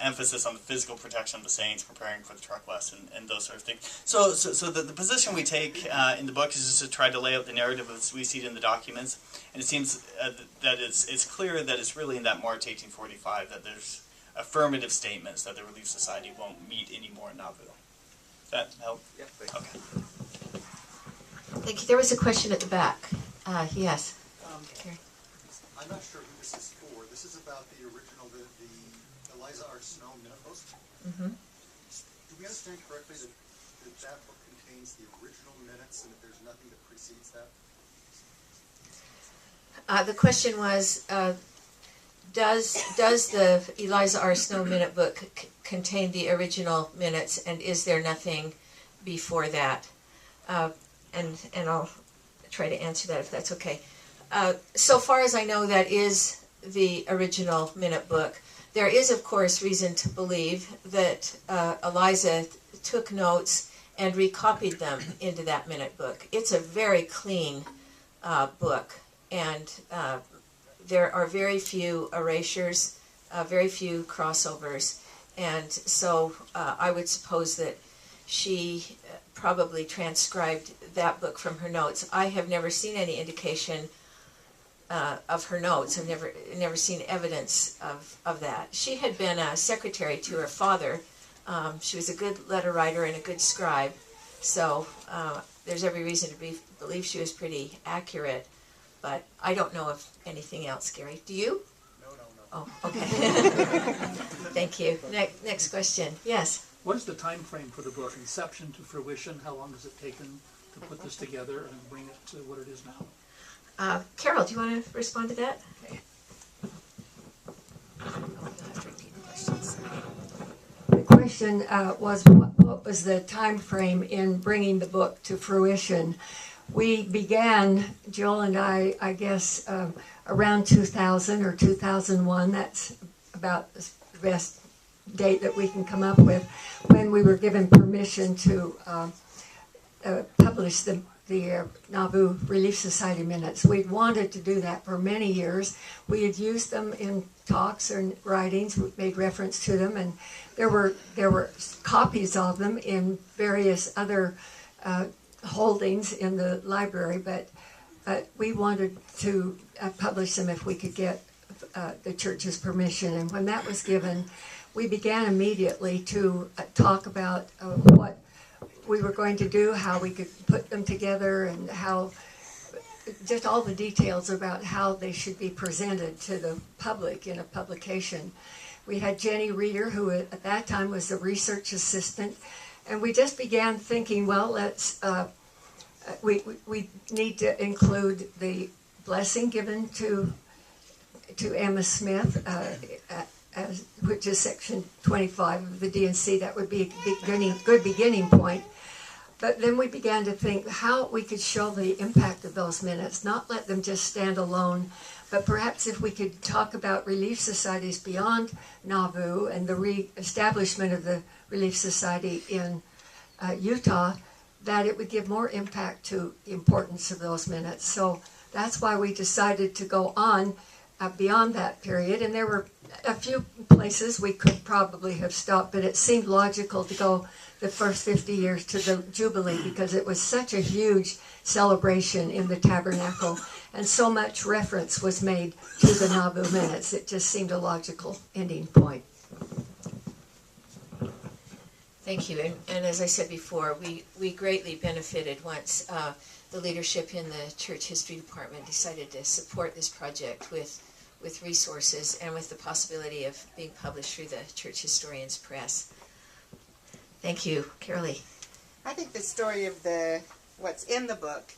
emphasis on the physical protection of the saints, preparing for the truck-less, and those sort of things. So the position we take in the book is just to try to lay out the narrative as we see it in the documents, and it seems that it's clear that it's really in that March 1845 that there's affirmative statements that the Relief Society won't meet anymore in Nauvoo. Does that help? Yeah, thanks. Okay. Thank you. There was a question at the back. Yes. Carrie. I'm not sure who this is for. This is about the original, the Eliza R. Snow minute book. Mm-hmm. Do we understand correctly that book contains the original minutes and that there's nothing that precedes that? The question was, does the Eliza R. Snow minute book contain the original minutes, and is there nothing before that? And I'll try to answer that if that's okay. So far as I know, that is the original minute book. There is, of course, reason to believe that Eliza took notes and recopied them into that minute book. It's a very clean book, and there are very few erasures, very few crossovers, and so I would suppose that she probably transcribed that book from her notes. I have never seen any indication of her notes. I've never seen evidence of that. She had been a secretary to her father. She was a good letter writer and a good scribe, so there's every reason to believe she was pretty accurate, but I don't know of anything else, Gary. Do you? No. Oh, okay. Thank you. Next question. Yes? What is the time frame for the book, inception to fruition? How long has it taken to put this together and bring it to what it is now? Carol, do you want to respond to that? Okay. The question was what was the time frame in bringing the book to fruition? We began, Joel and I guess, around 2000 or 2001. That's about the best date that we can come up with, when we were given permission to publish the Nauvoo Relief Society minutes. We'd wanted to do that for many years. We had used them in talks and writings. We made reference to them, and there were copies of them in various other holdings in the library, but we wanted to publish them if we could get the church's permission. And when that was given, we began immediately to talk about what we were going to do, how we could put them together, and how just all the details about how they should be presented to the public in a publication. We had Jenny Reeder, who at that time was a research assistant, and we just began thinking, well, let's we need to include the blessing given to Emma Smith which is section 25 of the D&C. That would be a good beginning point. But then we began to think how we could show the impact of those minutes, not let them just stand alone, but perhaps if we could talk about relief societies beyond Nauvoo and the re-establishment of the Relief Society in Utah, that it would give more impact to the importance of those minutes. So that's why we decided to go on beyond that period. And there were a few places we could probably have stopped, but it seemed logical to go the first 50 years to the Jubilee because it was such a huge celebration in the tabernacle and so much reference was made to the Nauvoo minutes. It just seemed a logical ending point. Thank you. And as I said before, we greatly benefited once the leadership in the Church History Department decided to support this project with resources and with the possibility of being published through the Church Historians Press. Thank you. Carolee. I think the story of what's in the book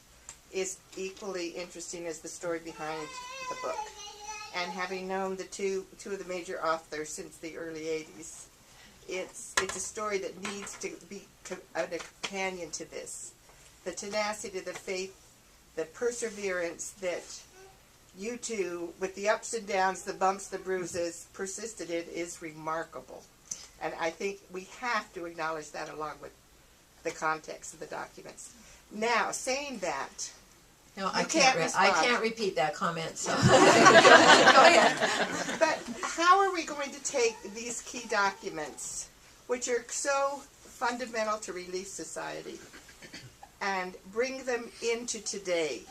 is equally interesting as the story behind the book. And having known the two of the major authors since the early 80s, it's a story that needs to be a companion to this. The tenacity, the faith, the perseverance that you two, with the ups and downs, the bumps, the bruises, persisted in is remarkable. And I think we have to acknowledge that along with the context of the documents. Now, saying that, no, I can't repeat that comment. So. Go ahead. But how are we going to take these key documents, which are so fundamental to Relief Society, and bring them into today?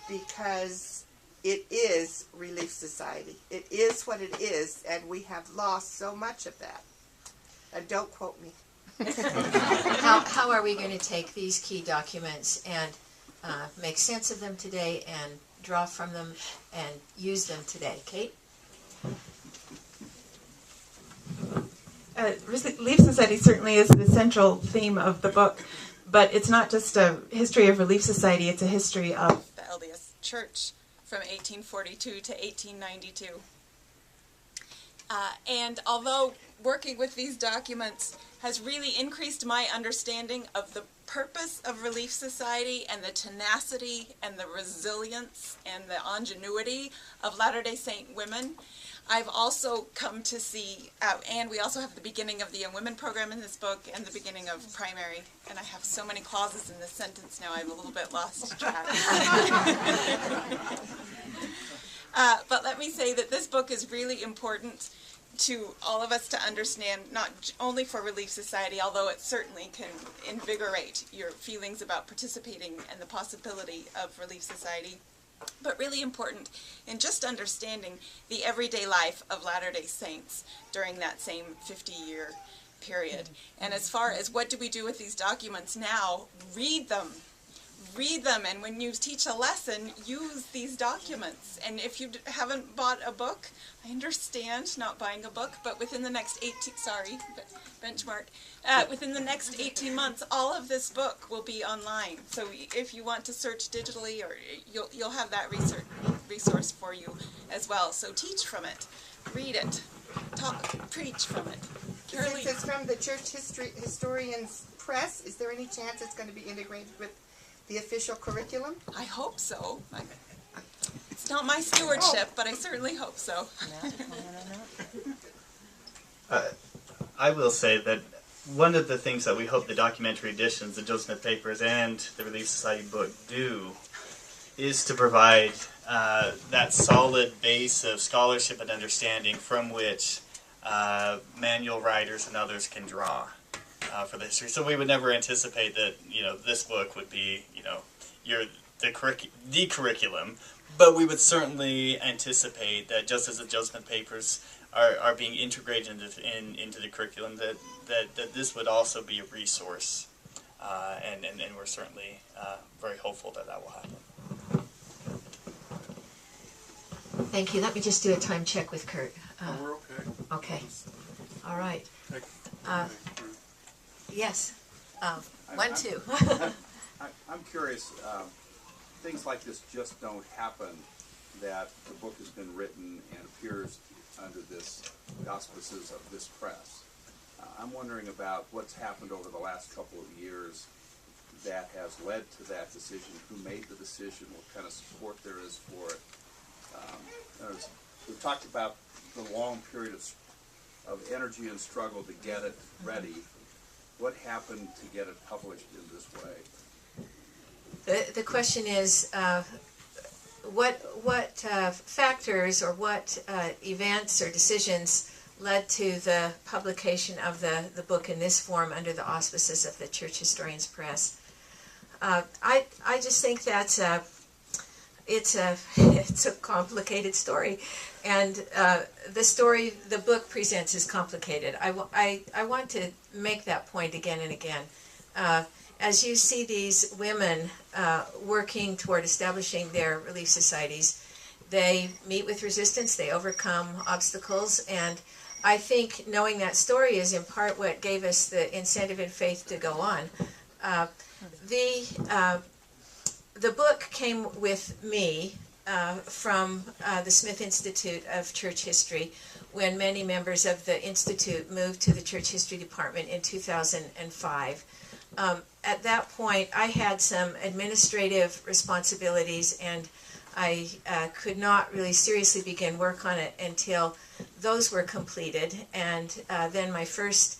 Because it is Relief Society. It is what it is, and we have lost so much of that. And don't quote me. How are we going to take these key documents and make sense of them today and draw from them and use them today? Kate? Relief Society certainly is the central theme of the book, but it's not just a history of Relief Society, it's a history of the LDS Church from 1842 to 1892. And although working with these documents has really increased my understanding of the purpose of Relief Society and the tenacity and the resilience and the ingenuity of Latter-day Saint women, I've also come to see, and we also have the beginning of the Young Women program in this book and the beginning of primary, and I have so many clauses in this sentence now I've a little bit lost track. But let me say that this book is really important to all of us to understand, not only for Relief Society, although it certainly can invigorate your feelings about participating and the possibility of Relief Society, but really important in just understanding the everyday life of Latter-day Saints during that same 50-year period. And as far as what do we do with these documents now, read them. Read them, and when you teach a lesson, use these documents. And if you haven't bought a book, I understand not buying a book, but within the next within the next 18 months, all of this book will be online. So if you want to search digitally, or you'll have that resource for you as well. So teach from it, read it, preach from it. Since it's from the Church Historians Press, is there any chance it's going to be integrated with the official curriculum? I hope so. It's not my stewardship, but I certainly hope so. I will say that one of the things that we hope the documentary editions, the Joseph Smith Papers, and the Relief Society book do is to provide that solid base of scholarship and understanding from which manual writers and others can draw for the history. So we would never anticipate that this book would be the curriculum, but we would certainly anticipate that just as the Joseph Smith Papers are being integrated into the curriculum, that this would also be a resource, and we're certainly very hopeful that will happen. Thank you. Let me just do a time check with Kurt. We're okay. Okay. All right. Yes. 1, 2. I'm curious, things like this just don't happen that the book has been written and appears under the auspices of this press. I'm wondering about what's happened over the last couple of years that has led to that decision, who made the decision, what kind of support there is for it. We've talked about the long period of energy and struggle to get it ready. What happened to get it published in this way? The question is, what factors or what events or decisions led to the publication of the book in this form under the auspices of the Church Historians Press? I just think that's it's a complicated story, and the book presents is complicated. I want to make that point again and again. As you see these women working toward establishing their relief societies, they meet with resistance, they overcome obstacles, and I think knowing that story is in part what gave us the incentive and faith to go on. The book came with me from the Smith Institute of Church History when many members of the Institute moved to the Church History Department in 2005. At that point, I had some administrative responsibilities, and I could not really seriously begin work on it until those were completed. And then my first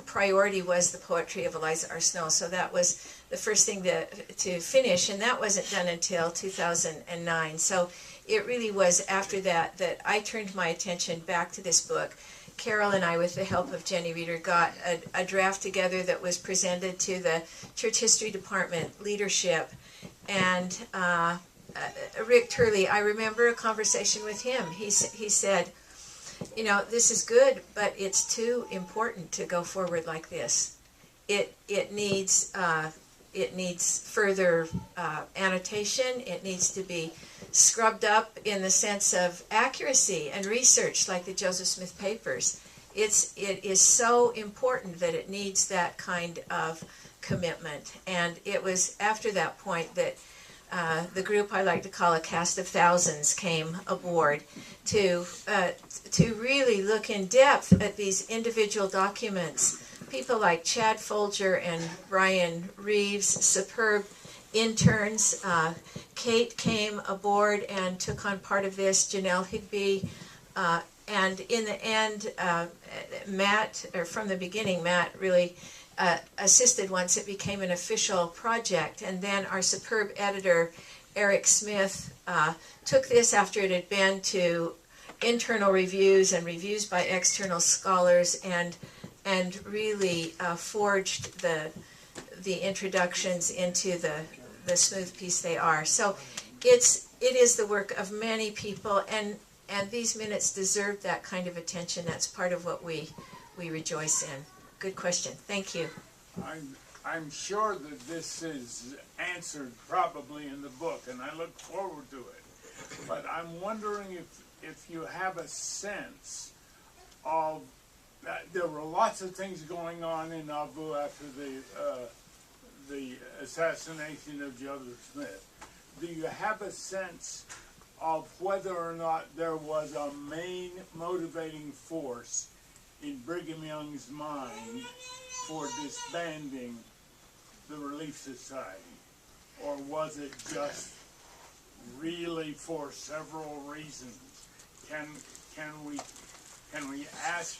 priority was the poetry of Eliza R. Snow. So that was the first thing to finish, and that wasn't done until 2009. So it really was after that that I turned my attention back to this book. Carol and I, with the help of Jenny Reeder, got a draft together that was presented to the Church History Department leadership. And Rick Turley, I remember a conversation with him. He said, you know, this is good, but it's too important to go forward like this. It needs further annotation. It needs to be scrubbed up in the sense of accuracy and research, like the Joseph Smith papers. It is so important that it needs that kind of commitment. And it was after that point that the group I like to call a cast of thousands came aboard to really look in depth at these individual documents. People like Chad Folger and Brian Reeves, superb interns. Kate came aboard and took on part of this, Janelle Higby, and in the end, Matt, or from the beginning, Matt really assisted once it became an official project. And then our superb editor, Eric Smith, took this after it had been to internal reviews and reviews by external scholars, and really forged the introductions into the smooth piece they are. So it is the work of many people, and these minutes deserve that kind of attention. That's part of what we rejoice in. Good question. Thank you. I'm sure that this is answered probably in the book, and I look forward to it. But I'm wondering if you have a sense of there were lots of things going on in Nauvoo after the assassination of Joseph Smith. Do you have a sense of whether or not there was a main motivating force in Brigham Young's mind for disbanding the Relief Society? Or was it just really for several reasons? Can we ask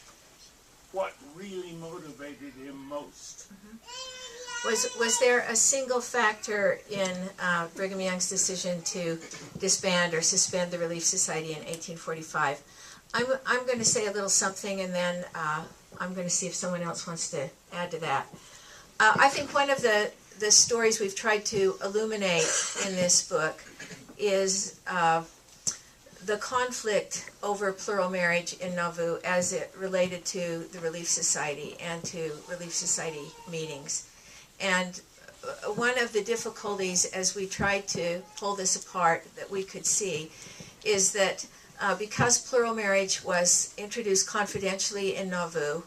what really motivated him most? Was there a single factor in Brigham Young's decision to disband or suspend the Relief Society in 1845? I'm going to say a little something, and then I'm going to see if someone else wants to add to that. I think one of the stories we've tried to illuminate in this book is the conflict over plural marriage in Nauvoo as it related to the Relief Society and to Relief Society meetings. And one of the difficulties as we tried to pull this apart that we could see is that because plural marriage was introduced confidentially in Nauvoo,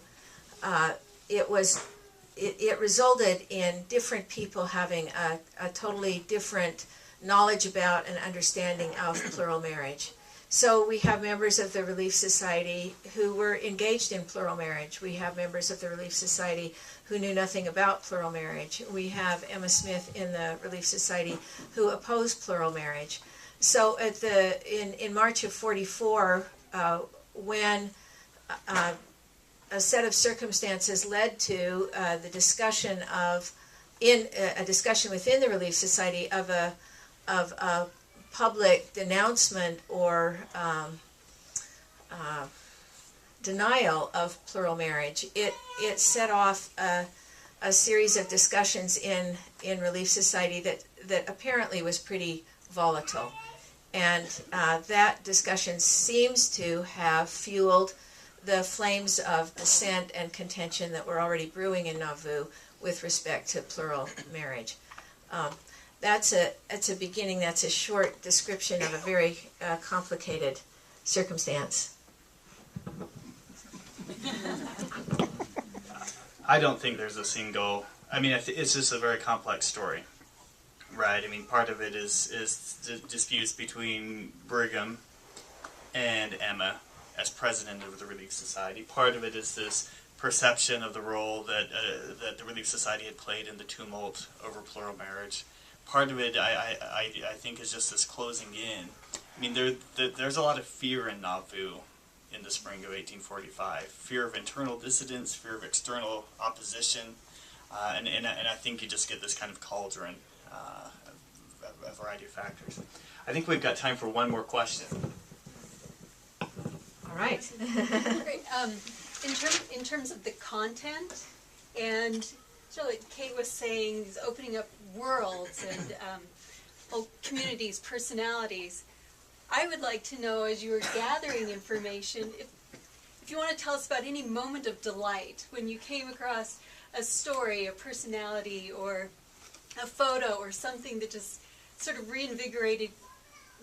it resulted in different people having a totally different knowledge about and understanding of plural marriage. So we have members of the Relief Society who were engaged in plural marriage. We have members of the Relief Society who knew nothing about plural marriage. We have Emma Smith in the Relief Society who opposed plural marriage. So at in March of '44, when a set of circumstances led to the discussion a discussion within the Relief Society of a public denouncement or denial of plural marriage. It set off a series of discussions in Relief Society that apparently was pretty volatile. And that discussion seems to have fueled the flames of dissent and contention that were already brewing in Nauvoo with respect to plural marriage. That's a beginning. That's a short description of a very complicated circumstance. I don't think there's a single. I mean, it's just a very complex story, right? I mean, part of it is disputes between Brigham and Emma as president of the Relief Society. Part of it is this perception of the role that the Relief Society had played in the tumult over plural marriage. Part of it, I think, is just this closing in. I mean, there's a lot of fear in Nauvoo in the spring of 1845. Fear of internal dissidence, fear of external opposition, and I think you just get this kind of cauldron of a variety of factors. I think we've got time for one more question. All right. Great. In terms of the content, and so like Kate was saying, is opening up worlds and whole communities, personalities. I would like to know, as you were gathering information, if you want to tell us about any moment of delight when you came across a story, a personality, or a photo, or something that just sort of reinvigorated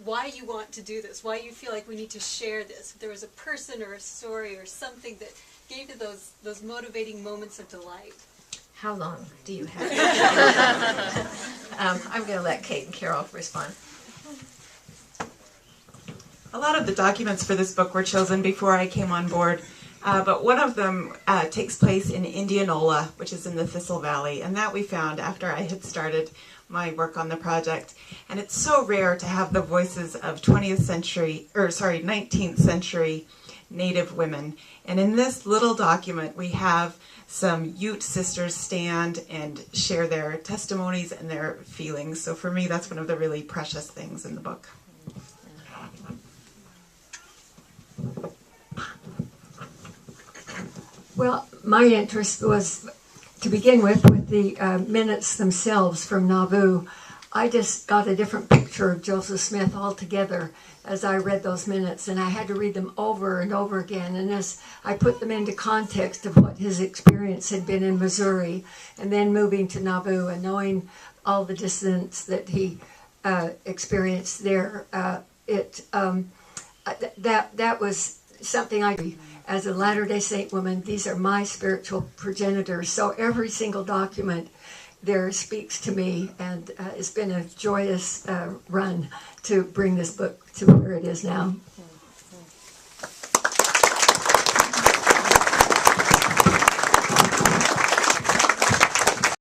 why you want to do this, why you feel like we need to share this. If there was a person or a story or something that gave you those motivating moments of delight. How long do you have? I'm going to let Kate and Carol respond. A lot of the documents for this book were chosen before I came on board, but one of them takes place in Indianola, which is in the Thistle Valley, and that we found after I had started my work on the project. And it's so rare to have the voices of 19th century Native women. And in this little document, we have some Ute sisters stand and share their testimonies and their feelings. So for me, that's one of the really precious things in the book. Well, my interest was, to begin with the minutes themselves from Nauvoo. I just got a different picture of Joseph Smith altogether as I read those minutes, and I had to read them over and over again. And as I put them into context of what his experience had been in Missouri, and then moving to Nauvoo and knowing all the dissonance that he experienced there, that was something as a Latter-day Saint woman, these are my spiritual progenitors. So every single document there speaks to me, and it's been a joyous run to bring this book to where it is now.